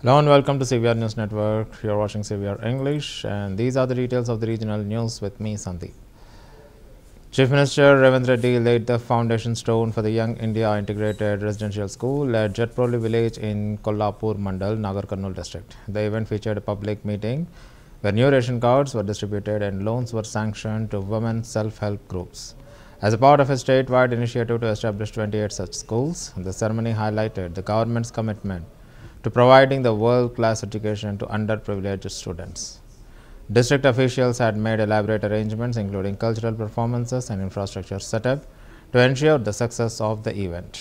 Hello and welcome to CVR News Network. You're watching CVR English, and these are the details of the regional news with me, Sandeep. Chief Minister Ravindra Reddy laid the foundation stone for the Young India Integrated Residential School at Jetproli village in Kollapur Mandal, Nagar Karnool district. The event featured a public meeting where new ration cards were distributed and loans were sanctioned to women self-help groups. As a part of a statewide initiative to establish 28 such schools, the ceremony highlighted the government's commitment to providing the world-class education to underprivileged students. District officials had made elaborate arrangements including cultural performances and infrastructure setup to ensure the success of the event.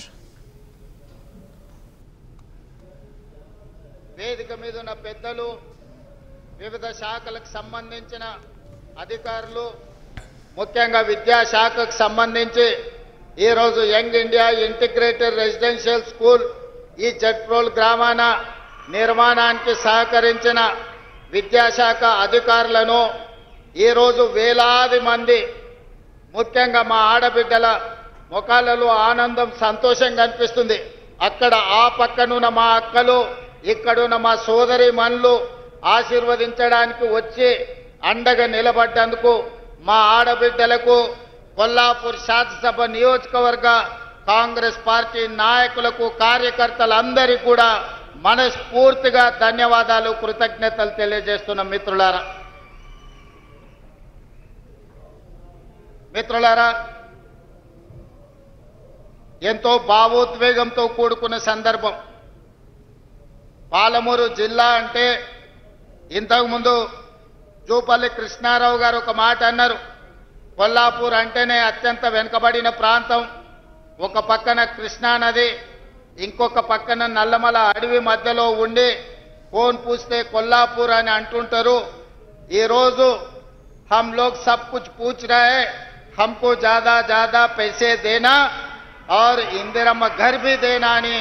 వేదిక మీద ఉన్న పెద్దలు వివిధ శాఖలకు సంబంధించిన అధికారులు ముఖ్యంగా విద్యా శాఖకు సంబంధించి ఈ రోజు young India integrated residential school ఈ జట్ప్రోల్ గ్రామాన నిర్మాణానికి సహకరించిన విద్యాశాఖ అధికారులను ఈ రోజు వేలాది మంది ముఖ్యంగా మా ఆడబిడ్డల ముఖాలలో ఆనందం సంతోషం కనిపిస్తుంది. అక్కడ ఆ పక్కనున్న మా అక్కలు ఇక్కడున్న మా సోదరీమణులు ఆశీర్వదించడానికి వచ్చి అండగా నిలబడ్డందుకు మా ఆడబిడ్డలకు కొల్లాపూర్ శాసనసభ నియోజకవర్గ కాంగ్రెస్ పార్టీ నాయకులకు కార్యకర్తలందరికీ కూడా మనస్ఫూర్తిగా ధన్యవాదాలు కృతజ్ఞతలు తెలియజేస్తున్న మిత్రులారా ఎంతో భావోద్వేగంతో కూడుకున్న సందర్భం. పాలమూరు జిల్లా అంటే ఇంతకుముందు జూపల్లి కృష్ణారావు గారు ఒక మాట అన్నారు, కొల్లాపూర్ అంటేనే అత్యంత వెనుకబడిన ప్రాంతం. ఒక పక్కన కృష్ణా నది, ఇంకొక పక్కన నల్లమల అడవి మధ్యలో ఉండి ఫోన్ పూస్తే కొల్లాపూర్ అని అంటుంటారు. ఈరోజు హమ్ లోగ్ సబ్ కుచ్ పూచ్ రహే, హమ్కో జ్యాదా జ్యాదా పైసే దేనా और ఇందిరమ్మ ఘర్ భీ దేనా అని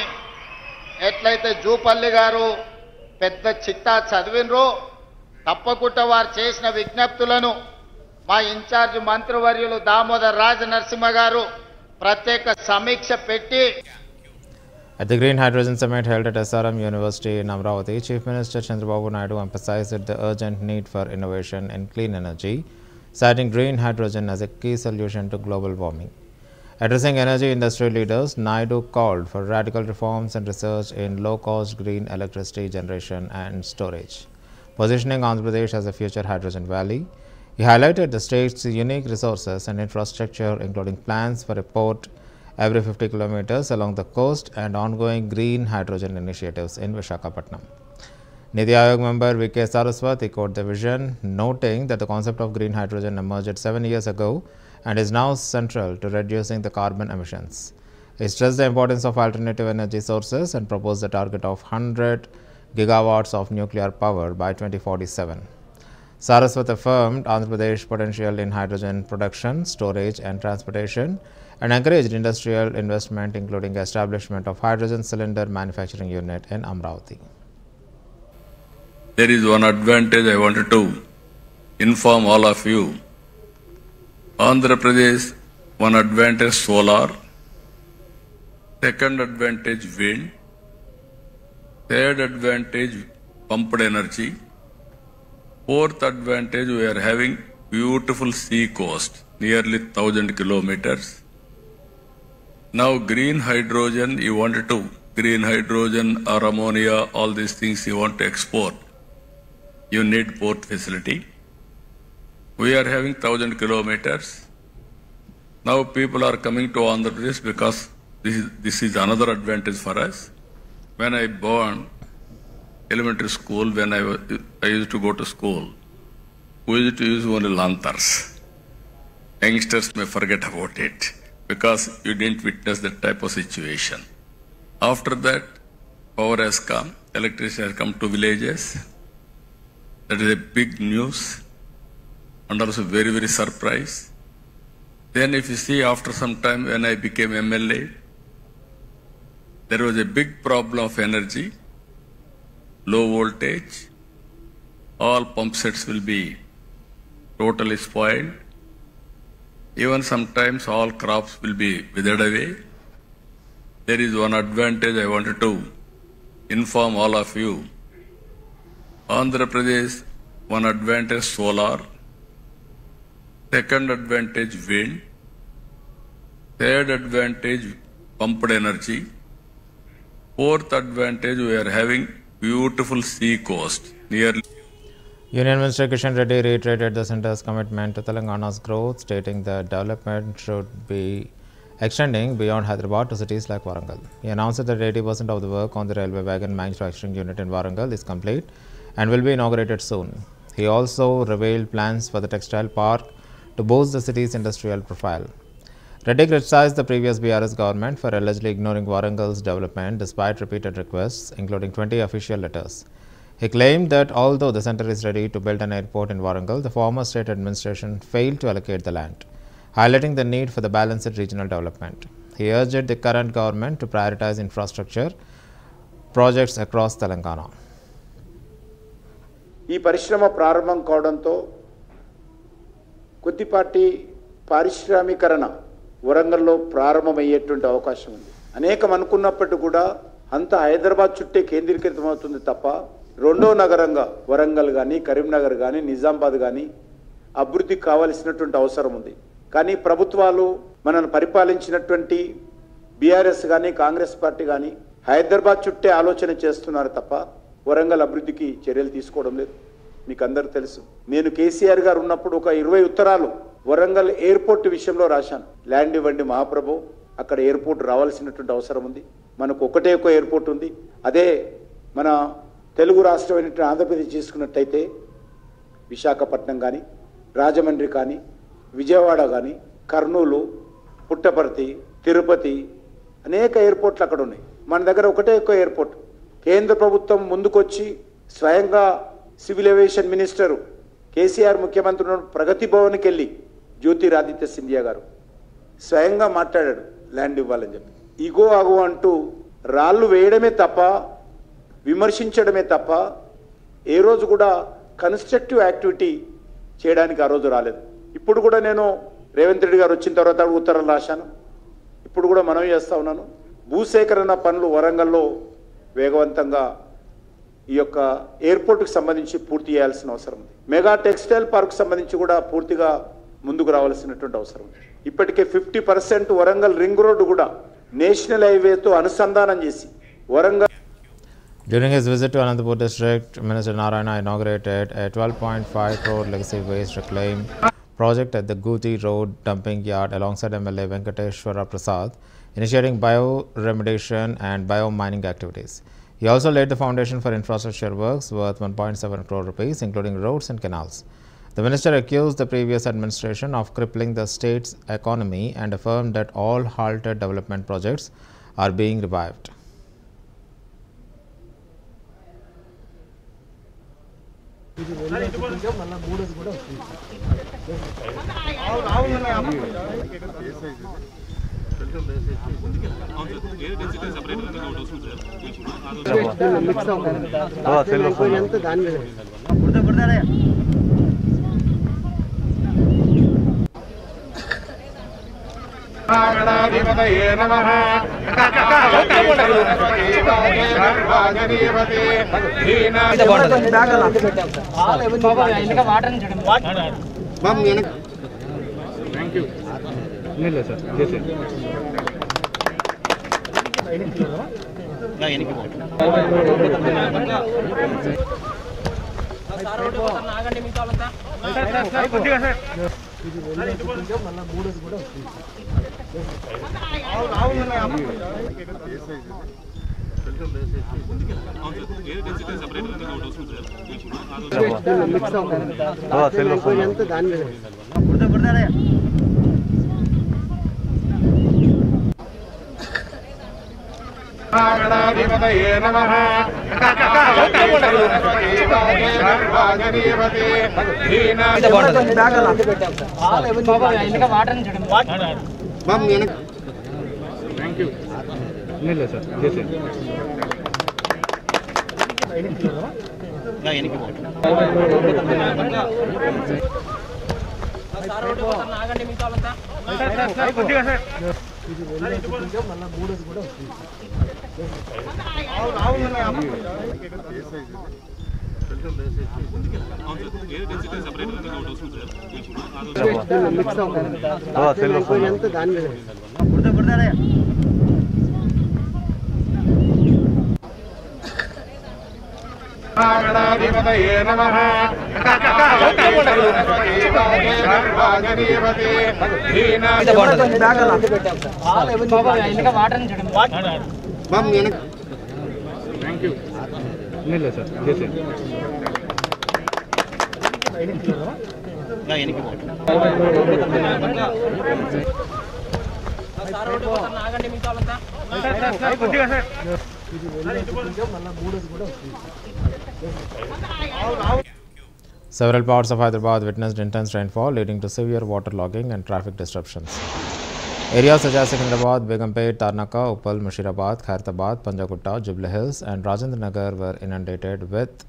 ఎట్లయితే జూపల్లి గారు పెద్ద చిట్టా చదివినరో తప్పకుండా వారు చేసిన విజ్ఞప్తులను మా ఇన్ఛార్జ్ మంత్రివర్యులు దామోదర్ రాజ నరసింహ గారు ప్రత్యేక సమీక్ష పెట్టి. At the Green Hydrogen Summit held at SRM University in Amravati, Chief Minister Chandrababu Naidu emphasized the urgent need for innovation in clean energy, citing green hydrogen as a key solution to global warming. Addressing energy industry leaders, Naidu called for radical reforms and research in low-cost green electricity generation and storage, positioning Andhra Pradesh as a future hydrogen valley. He highlighted the state's unique resources and infrastructure, including plans for a port every 50 kilometers along the coast and ongoing green hydrogen initiatives in Visakhapatnam. Niti Aayog member V.K. Saraswat echoed the vision, noting that the concept of green hydrogen emerged 7 years ago and is now central to reducing the carbon emissions. He stressed the importance of alternative energy sources and proposed the target of 100 gigawatts of nuclear power by 2047. Saraswat affirmed Andhra Pradesh potential in hydrogen production, storage and transportation and encouraged industrial investment, including establishment of hydrogen cylinder manufacturing unit in Amravati. There is one advantage I wanted to inform all of you. Andhra Pradesh, one advantage solar, second advantage wind, third advantage pumped energy, fourth advantage we are having beautiful sea coast, nearly 1,000 kilometers. Now green hydrogen, you wanted to, green hydrogen or ammonia, all these things you want to export. You need port facility. We are having 1,000 kilometers. Now people are coming to Andhra Pradesh because this is another advantage for us. When I born elementary school, when I used to go to school, we used to use only lanterns. Youngsters may forget about it because you didn't witness that type of situation. After that, power has come, electricity has come to villages. That is a big news and also very, very surprise. Then if you see after some time when I became MLA, there was a big problem of energy, low voltage, all pump sets will be totally spoiled. Even sometimes all crops will be withered away. There is one advantage I wanted to inform all of you. Andhra Pradesh, one advantage solar, second advantage wind, third advantage pumped energy, fourth advantage we are having beautiful sea coast nearly. Union Minister Kishan Reddy reiterated the centre's commitment to Telangana's growth, stating that development should be extending beyond Hyderabad to cities like Warangal. He announced that 80% of the work on the railway wagon manufacturing unit in Warangal is complete and will be inaugurated soon. He also revealed plans for the textile park to boost the city's industrial profile. Reddy criticized the previous BRS government for allegedly ignoring Warangal's development despite repeated requests, including 20 official letters. He claimed that although the centre is ready to build an airport in Warangal, the former state administration failed to allocate the land, highlighting the need for the balanced regional development. He urged the current government to prioritize infrastructure projects across Telangana. ఈ పరిశ్రమ ప్రారంభం కావడంతో కొద్దిపాటి పారిశ్రామికరణ వరంగల్లో ప్రారంభమయ్యేటువంటి అవకాశం ఉంది. అనేకం అనుకున్నప్పటికీ కూడా అంత హైదరాబాద్ చుట్టే కేంద్రీకృతం అవుతుంది తప్ప రెండో నగరంగా వరంగల్ కానీ కరీంనగర్ కానీ నిజామాబాద్ కానీ అభివృద్ధి కావాల్సినటువంటి అవసరం ఉంది. కానీ ప్రభుత్వాలు మనల్ని పరిపాలించినటువంటి బీఆర్ఎస్ కానీ కాంగ్రెస్ పార్టీ కానీ హైదరాబాద్ చుట్టే ఆలోచన చేస్తున్నారు తప్ప వరంగల్ అభివృద్ధికి చర్యలు తీసుకోవడం లేదు. మీకు అందరూ తెలుసు, నేను కేసీఆర్ గారు ఉన్నప్పుడు ఒక 20 ఉత్తరాలు వరంగల్ ఎయిర్పోర్ట్ విషయంలో రాశాను. ల్యాండ్ ఇవ్వండి మహాప్రభు, అక్కడ ఎయిర్పోర్ట్ రావాల్సినటువంటి అవసరం ఉంది. మనకు ఒకటే ఒక ఎయిర్పోర్ట్ ఉంది. అదే మన తెలుగు రాష్ట్రమైనటువంటి ఆంధ్రప్రదేశ్ చేసుకున్నట్టయితే విశాఖపట్నం కానీ రాజమండ్రి కానీ విజయవాడ కానీ కర్నూలు పుట్టపర్తి తిరుపతి అనేక ఎయిర్పోర్ట్లు అక్కడ ఉన్నాయి. మన దగ్గర ఒకటే ఒక ఎయిర్పోర్ట్. కేంద్ర ప్రభుత్వం ముందుకొచ్చి స్వయంగా సివిల్ ఏవియేషన్ మినిస్టర్ కేసీఆర్ ముఖ్యమంత్రి ప్రగతి భవన్కి వెళ్ళి జ్యోతిరాదిత్య సింధియా గారు స్వయంగా మాట్లాడాడు ల్యాండ్ ఇవ్వాలని చెప్పి. ఇగో అగో అంటూ రాళ్ళు వేయడమే తప్ప విమర్శించడమే తప్ప ఏ రోజు కూడా కన్స్ట్రక్టివ్ యాక్టివిటీ చేయడానికి ఆ రోజు రాలేదు. ఇప్పుడు కూడా నేను రేవంత్ రెడ్డి గారు వచ్చిన తర్వాత ఉత్తరాలు రాశాను. ఇప్పుడు కూడా మనవి చేస్తా ఉన్నాను, భూసేకరణ పనులు వరంగల్లో వేగవంతంగా ఈ యొక్క ఎయిర్పోర్ట్కి సంబంధించి పూర్తి చేయాల్సిన అవసరం ఉంది. మెగా టెక్స్టైల్ పార్క్ సంబంధించి కూడా పూర్తిగా ముందుకు రావాల్సినటువంటి అవసరం ఉంది. ఇప్పటికే 50% వరంగల్ రింగ్ రోడ్డు కూడా నేషనల్ హైవేతో అనుసంధానం చేసి Warangal. During his visit to Anantapur district, Minister Narayana inaugurated a 12.5 crore legacy waste reclaim project at the Guti Road dumping yard alongside MLA Venkateshwara Prasad, initiating bioremediation and biomining activities. He also laid the foundation for infrastructure works worth 1.7 crore rupees, including roads and canals. The minister accused the previous administration of crippling the state's economy and affirmed that all halted development projects are being revived. Several parts of Hyderabad witnessed intense rainfall, leading to severe waterlogging and traffic disruptions. Areas such as Secunderabad, Begumpet, Tarnaka, Uppal, Mushirabad, Khairatabad, Panjagutta, Jubilee Hills and Rajendra Nagar were inundated, with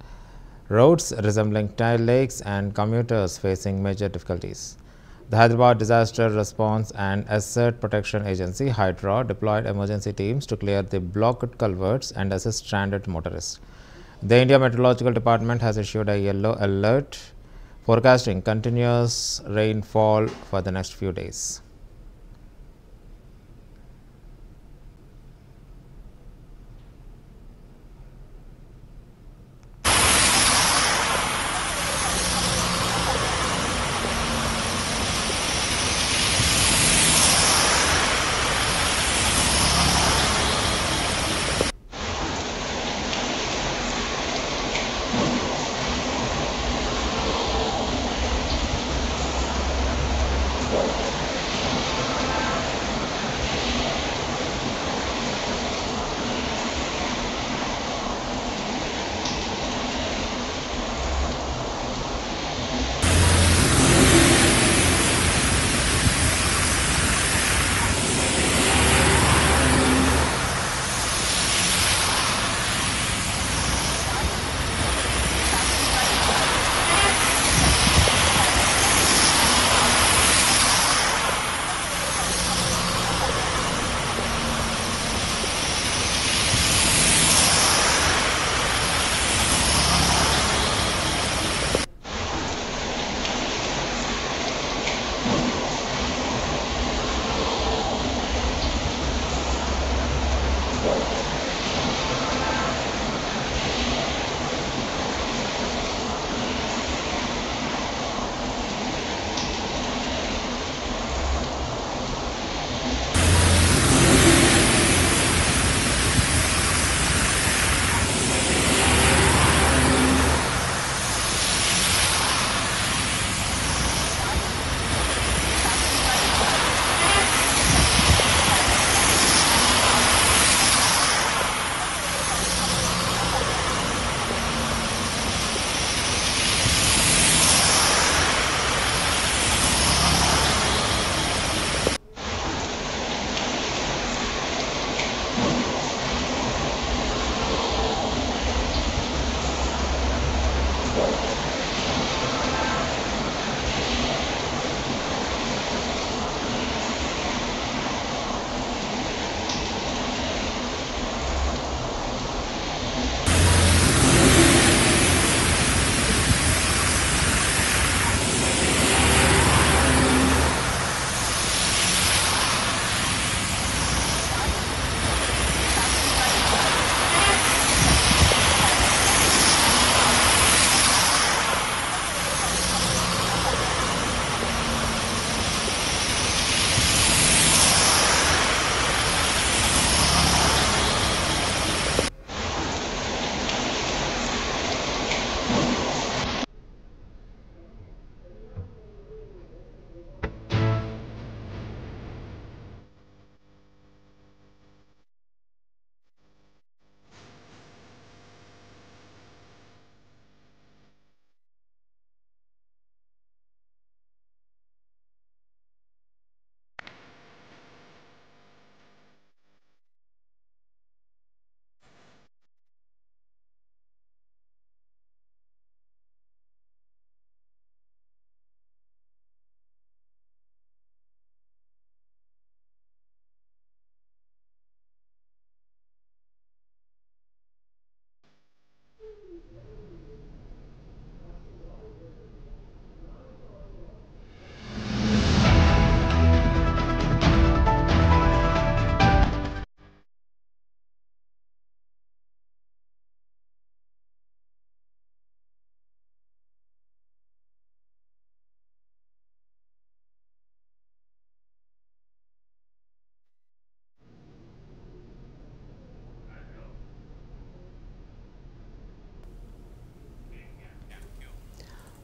roads resembling tile lakes and commuters facing major difficulties. The Hyderabad Disaster Response and Asset Protection Agency (HYDRA) deployed emergency teams to clear the blocked culverts and assist stranded motorists. The India Meteorological Department has issued a yellow alert forecasting continuous rainfall for the next few days.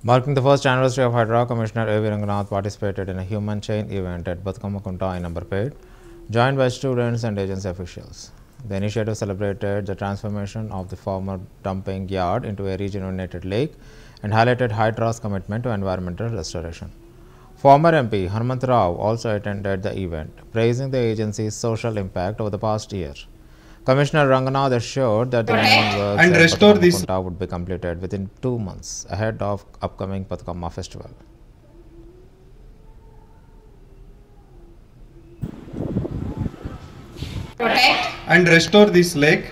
Marking the first anniversary of Hydra, Commissioner A.V. Ranganath participated in a human chain event at Batkama Kunta in Amberpet, joined by students and agency officials. The initiative celebrated the transformation of the former dumping yard into a rejuvenated lake and highlighted Hydra's commitment to environmental restoration. Former MP Harmant Rao also attended the event, praising the agency's social impact over the past year. Commissioner Ranganath assured that the remaining works at Batkama Kunta would be completed within 2 months ahead of upcoming Batkama festival. Protect and restore this lake,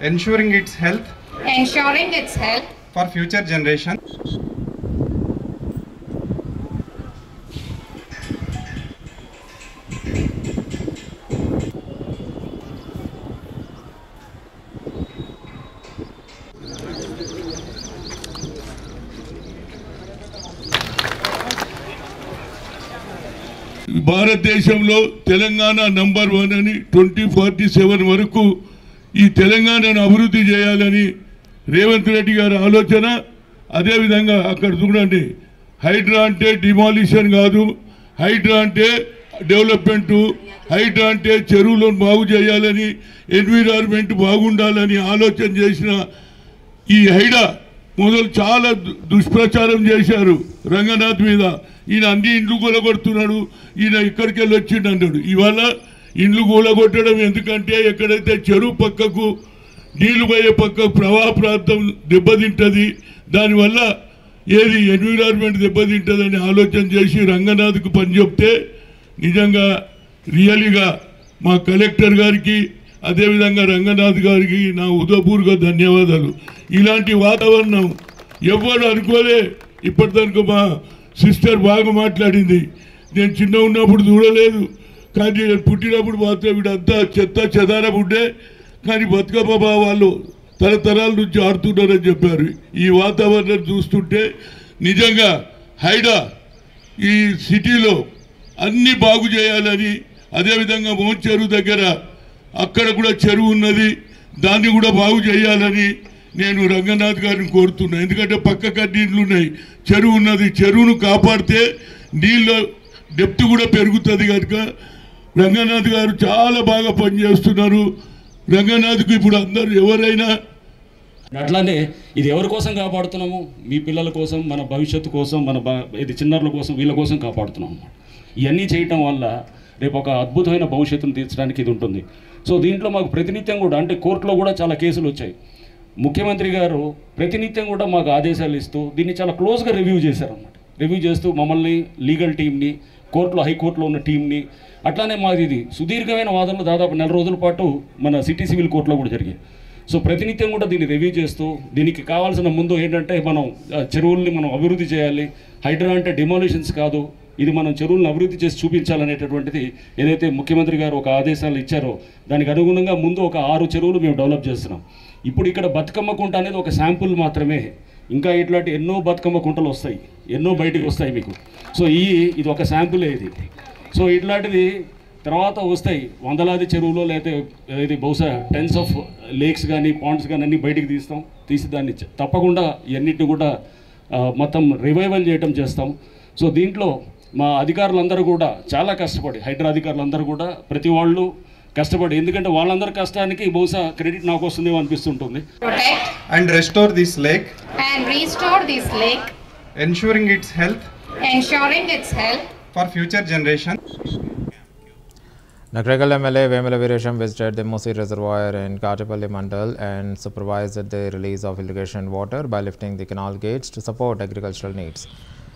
ensuring its health for future generations. భారతదేశంలో Telangana number 1 అని 2047 వరకు ఈ తెలంగాణను అభివృద్ధి చేయాలని రేవంత్ రెడ్డి గారి ఆలోచన. అదేవిధంగా అక్కడ చూడండి, హైడ్రా అంటే డిమాలిషన్ కాదు, హైడ్రా అంటే డెవలప్మెంటు, హైడ్రా అంటే చెరువులను బాగు చేయాలని, ఎన్విరాన్మెంట్ బాగుండాలని ఆలోచన చేసిన ఈ హైడ్రా మొదలు చాలా దుష్ప్రచారం చేశారు రంగనాథ్ మీద. ఈయన అన్ని ఇండ్లు కూలగొడుతున్నాడు, ఈయన ఇక్కడికి వెళ్ళి వచ్చిండు అన్నాడు. ఇవాళ ఇండ్లు కూలగొట్టడం ఎందుకంటే ఎక్కడైతే చెరువు పక్కకు నీళ్లు పోయే పక్కకు ప్రవాహ ప్రాంతం దెబ్బతింటుంది, దానివల్ల ఏది ఎన్విరాన్మెంట్ దెబ్బతింటుందని ఆలోచన చేసి రంగనాథ్కు పని చెప్తే నిజంగా రియల్గా మా కలెక్టర్ గారికి అదేవిధంగా రంగనాథ్ గారికి నా ఉదయపూర్వక ధన్యవాదాలు. ఇలాంటి వాతావరణం ఎవ్వరు అనుకోలే. ఇప్పటిదాకా మా సిస్టర్ బాగా మాట్లాడింది, నేను చిన్న ఉన్నప్పుడు చూడలేదు, కానీ నేను పుట్టినప్పుడు మాత్రం వీడంతా చెత్త చెదారం ఉండే, కానీ బతుకమ్మ వాళ్ళు తరతరాల నుంచి ఆడుతున్నారని చెప్పారు. ఈ వాతావరణం చూస్తుంటే నిజంగా హైడా ఈ సిటీలో అన్నీ బాగు చేయాలని, అదేవిధంగా మోన్ చెరువు దగ్గర అక్కడ కూడా చెరువు ఉన్నది, దాన్ని కూడా బాగు చేయాలని నేను రంగనాథ్ గారిని కోరుతున్నాను. ఎందుకంటే పక్క నీళ్ళు ఉన్నాయి, చెరువు ఉన్నది, చెరువును కాపాడితే నీళ్ళ డెప్త్ కూడా పెరుగుతుంది కనుక రంగనాథ్ గారు చాలా బాగా పనిచేస్తున్నారు. రంగనాథ్కు ఇప్పుడు అందరూ ఎవరైనా అట్లానే ఇది ఎవరి కోసం కాపాడుతున్నాము, మీ పిల్లల కోసం, మన భవిష్యత్తు కోసం, ఇది చిన్నారుల కోసం, వీళ్ళ కోసం కాపాడుతున్నాము. ఇవన్నీ చేయటం వల్ల రేపు ఒక అద్భుతమైన భవిష్యత్తును తీర్చడానికి ఇది ఉంటుంది. సో దీంట్లో మాకు ప్రతినిత్యం కూడా అంటే కోర్టులో కూడా చాలా కేసులు వచ్చాయి. ముఖ్యమంత్రి గారు ప్రతినిత్యం కూడా మాకు ఆదేశాలు ఇస్తూ దీన్ని చాలా క్లోజ్గా రివ్యూ చేశారన్నమాట. రివ్యూ చేస్తూ మమ్మల్ని, లీగల్ టీంని, కోర్టులో హైకోర్టులో ఉన్న టీంని, అట్లానే మాది ఇది సుదీర్ఘమైన వాదనలు దాదాపు 4 రోజుల పాటు మన సిటీ సివిల్ కోర్టులో కూడా జరిగాయి. సో ప్రతినిత్యం కూడా దీన్ని రివ్యూ చేస్తూ దీనికి కావాల్సిన ముందు ఏంటంటే మనం చెరువుల్ని మనం అభివృద్ధి చేయాలి, హైడ్రా అంటే డిమాలిషన్స్ కాదు, ఇది మనం చెరువులను అభివృద్ధి చేసి చూపించాలనేటటువంటిది ఏదైతే ముఖ్యమంత్రి గారు ఒక ఆదేశాలు ఇచ్చారో దానికి అనుగుణంగా ముందు ఒక 6 చెరువులు మేము డెవలప్ చేస్తున్నాం. ఇప్పుడు ఇక్కడ బతుకమ్మ కుంట అనేది ఒక శాంపుల్ మాత్రమే, ఇంకా ఇట్లాంటి ఎన్నో బతుకమ్మ కుంటలు వస్తాయి, ఎన్నో బయటికి వస్తాయి మీకు. సో ఇది ఒక శాంపులే ఇది. సో ఇట్లాంటిది తర్వాత వస్తాయి వందలాది చెరువులో, లేకపోతే ఇది బహుశా టెన్స్ ఆఫ్ లేక్స్ కానీ పాండ్స్ కానీ అన్నీ బయటికి తీసి దాన్ని తప్పకుండా ఇవన్నిటిని కూడా మొత్తం రివైవల్ చేయటం చేస్తాం. సో దీంట్లో మా అధికారులందరూ కూడా చాలా కష్టపడి, హైడ్రా అధికారులందరూ కూడా ప్రతి వాళ్ళు కష్టపడి, ఎందుకంటే వాళ్ళందరి కష్టానికి బహుశా క్రెడిట్ నాకు వస్తుందేమో అనిపిస్తుంటుంది. And restore this lake, ensuring its health for future generations. Nakrekal MLA Vemala Viresham visited the Musi Reservoir in Katipalli Mandal and supervised the release of irrigation water by lifting the canal gates to support agricultural needs.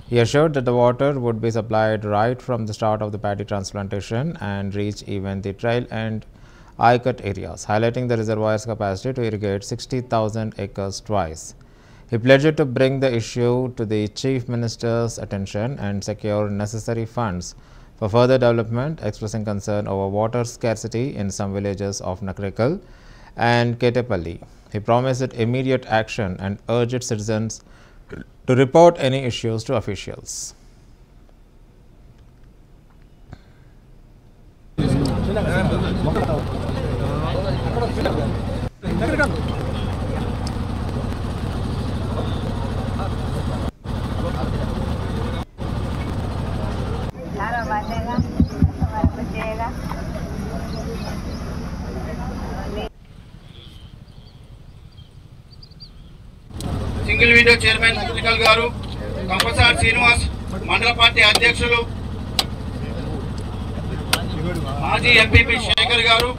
He assured that the water would be supplied right from the start of the paddy transplantation and reach even the trail and eye-cut areas, highlighting the reservoir's capacity to irrigate 60,000 acres twice. He pledged to bring the issue to the Chief Minister's attention and secure necessary funds for further development, expressing concern over water scarcity in some villages of Nakrekal and Ketepalli. He promised immediate action and urged citizens to report any issues to officials. Single window chairman ముద్రికల్ గారు, కంపసార్ శ్రీనివాస్ మండల party అధ్యక్షులు, మాజీ MPP Shekhar గారు,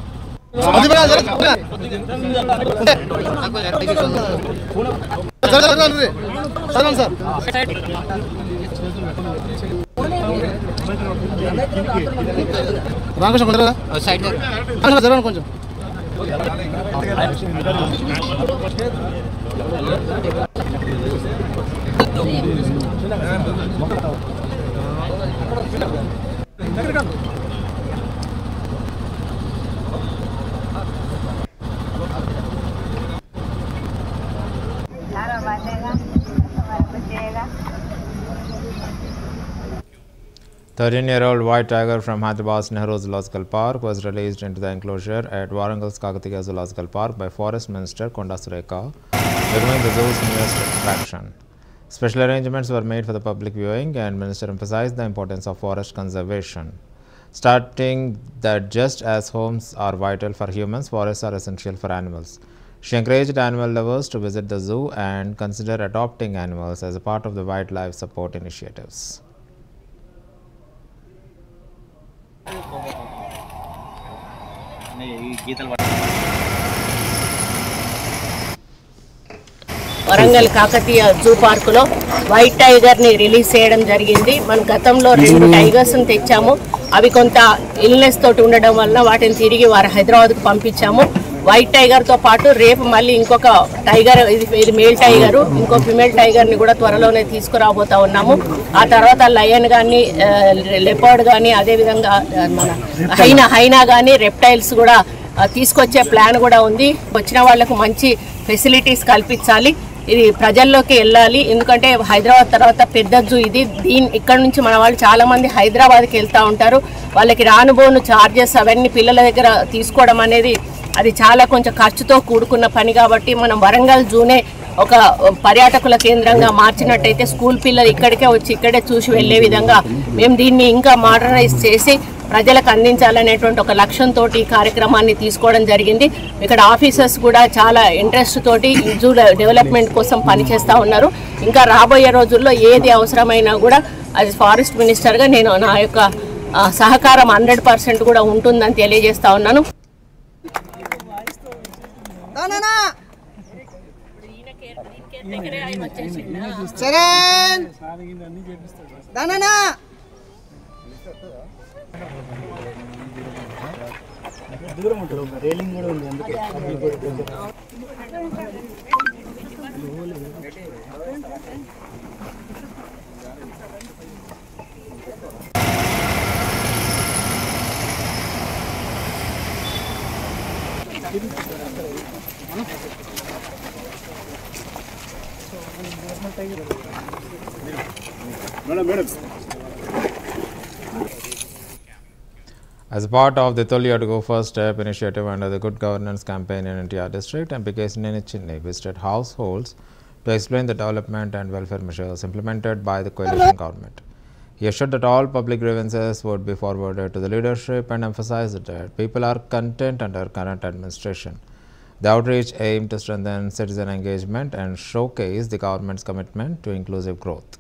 కొంచెం The 13-year-old white tiger from Hyderabad's Nehru Zoological Park was released into the enclosure at Warangal's Kakatiya Zoological Park by Forest Minister Konda Sureka, becoming the zoo's newest attraction. Special arrangements were made for the public viewing, and Minister emphasized the importance of forest conservation, starting that just as homes are vital for humans, forests are essential for animals. She encouraged animal lovers to visit the zoo and consider adopting animals as a part of the wildlife support initiatives. Warangal Kakatiya zoo పార్కులో white టైగర్ని release చేయడం జరిగింది. మన గతంలో 2 టైగర్స్ని తెచ్చాము. అవి కొంత illness తోటి ఉండడం వల్ల వాటిని తిరిగి వారు హైదరాబాద్కు పంపించాము. వైట్ టైగర్తో పాటు రేపు మళ్ళీ ఇంకొక టైగర్, ఇది మేల్ టైగరు, ఇంకో ఫిమేల్ టైగర్ని కూడా త్వరలోనే తీసుకురాబోతా ఉన్నాము. ఆ తర్వాత లయన్ కానీ, లెపర్డ్ కానీ, అదేవిధంగా మన హైనా కానీ, రెప్టైల్స్ కూడా తీసుకొచ్చే ప్లాన్ కూడా ఉంది. వచ్చిన వాళ్లకు మంచి ఫెసిలిటీస్ కల్పించాలి. ఇది ప్రజల్లోకి వెళ్ళాలి. ఎందుకంటే హైదరాబాద్ తర్వాత పెద్ద జూ ఇది. ఇక్కడ నుంచి మన వాళ్ళు చాలామంది హైదరాబాద్కి వెళ్తూ ఉంటారు. వాళ్ళకి రానుబోను ఛార్జెస్ అవన్నీ పిల్లల దగ్గర తీసుకోవడం అనేది అది చాలా కొంచెం ఖర్చుతో కూడుకున్న పని. కాబట్టి మనం వరంగల్ జూనే ఒక పర్యాటకుల కేంద్రంగా మార్చినట్టయితే స్కూల్ పిల్లలు ఇక్కడికే వచ్చి ఇక్కడే చూసి వెళ్ళే విధంగా మేము దీన్ని ఇంకా మోడర్నైజ్ చేసి ప్రజలకు అందించాలనేటువంటి ఒక లక్ష్యంతో ఈ కార్యక్రమాన్ని తీసుకోవడం జరిగింది. ఇక్కడ ఆఫీసర్స్ కూడా చాలా ఇంట్రెస్ట్ తోటి జూ డెవలప్మెంట్ కోసం పనిచేస్తూ ఉన్నారు. ఇంకా రాబోయే రోజుల్లో ఏది అవసరమైనా కూడా అది ఫారెస్ట్ మినిస్టర్గా నేను నా యొక్క సహకారం 100% కూడా ఉంటుందని తెలియజేస్తా ఉన్నాను. దూరం ఉంటుంది, రైలింగ్ కూడా ఉంది. అందుకే As a part of the Tolya to Go First Step initiative under the Good Governance campaign in NTR district, MPK Sineni Chinni visited households to explain the development and welfare measures implemented by the coalition government. He assured that all public grievances would be forwarded to the leadership and emphasized that people are content under current administration. The outreach aimed to strengthen citizen engagement and showcase the government's commitment to inclusive growth.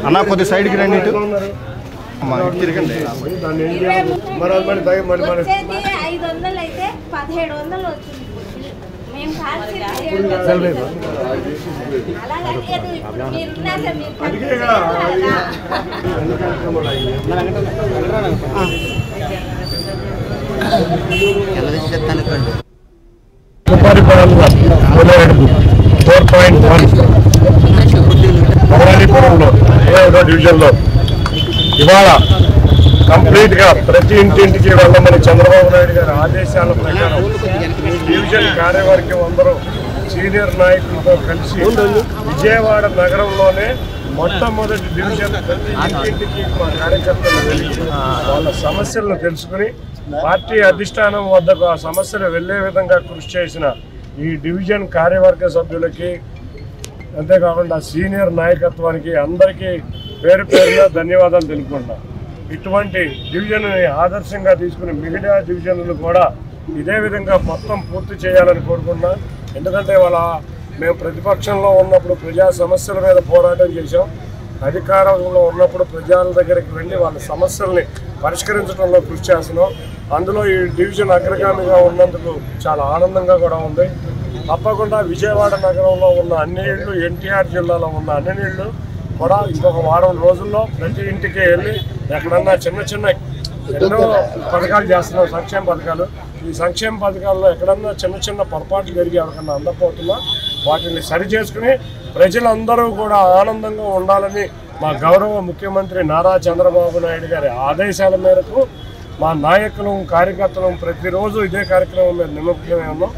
అన్న కొద్ది సైడ్కి రండి. ఇటు తిరగండి. 500 అయితే 1700 వచ్చింది. మేము డివిజన్లో ఇవాళ కంప్లీట్గా ప్రతి ఇంటింటికి వెళ్ళమని చంద్రబాబు నాయుడు గారి ఆదేశాల ప్రకారం డివిజన్ కార్యవర్గం అందరూ సీనియర్ నాయకులతో కలిసి విజయవాడ నగరంలోనే మొట్టమొదటి డివిజన్ ప్రతి ఇంటింటికి మా కార్యకర్తలు వెళ్ళి వాళ్ళ సమస్యలను తెలుసుకుని పార్టీ అధిష్టానం వద్దకు ఆ సమస్యలు వెళ్లే విధంగా కృషి చేసిన ఈ డివిజన్ కార్యవర్గ సభ్యులకి అంతేకాకుండా సీనియర్ నాయకత్వానికి అందరికీ పేరు పేరుగా ధన్యవాదాలు తెలుపుకుంటున్నాం. ఇటువంటి డివిజన్ని ఆదర్శంగా తీసుకుని మిగతా డివిజన్లు కూడా ఇదే విధంగా మొత్తం పూర్తి చేయాలని కోరుకుంటున్నాం. ఎందుకంటే మేము ప్రతిపక్షంలో ఉన్నప్పుడు ప్రజా సమస్యల మీద పోరాటం చేశాం. అధికారంలో ఉన్నప్పుడు ప్రజల దగ్గరికి వెళ్ళి వాళ్ళ సమస్యల్ని పరిష్కరించడంలో కృషి చేస్తున్నాం. అందులో ఈ డివిజన్ అగ్రగామిగా ఉన్నందుకు చాలా ఆనందంగా కూడా ఉంది. తప్పకుండా విజయవాడ నగరంలో ఉన్న అన్ని ఇళ్ళు, ఎన్టీఆర్ జిల్లాలో ఉన్న అన్ని ఇళ్ళు కూడా ఇంకొక వారం రోజుల్లో ప్రతి ఇంటికి వెళ్ళి ఎక్కడన్నా చిన్న ఎన్నో పథకాలు చేస్తున్నాం, సంక్షేమ పథకాలు. ఈ సంక్షేమ పథకాల్లో ఎక్కడన్నా చిన్న పొరపాట్లు జరిగి ఎవరికన్నా అందకపోతున్నా వాటిని సరి చేసుకుని ప్రజలందరూ కూడా ఆనందంగా ఉండాలని మా గౌరవ ముఖ్యమంత్రి నారా చంద్రబాబు నాయుడు గారి ఆదేశాల మేరకు మా నాయకులు కార్యకర్తలు ప్రతిరోజు ఇదే కార్యక్రమం మీద నిమగ్నమై ఉన్నాం.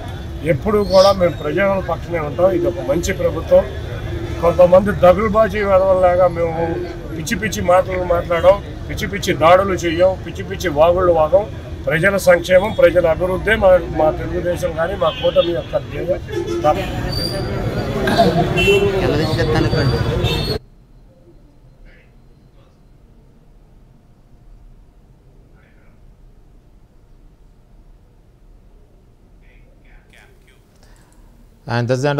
ఎప్పుడూ కూడా మేము ప్రజల పక్షమే ఉంటాం. ఇది ఒక మంచి ప్రభుత్వం. కొంతమంది దగులుబాజీ వదలలాగా మేము పిచ్చి మాటలు మాట్లాడాం, పిచ్చి దాడులు చెయ్యం, పిచ్చి వాగుళ్ళు వాగం. ప్రజల సంక్షేమం, ప్రజల అభివృద్ధి మా తెలుగుదేశం కానీ మా కూటమి యొక్క And that's the end of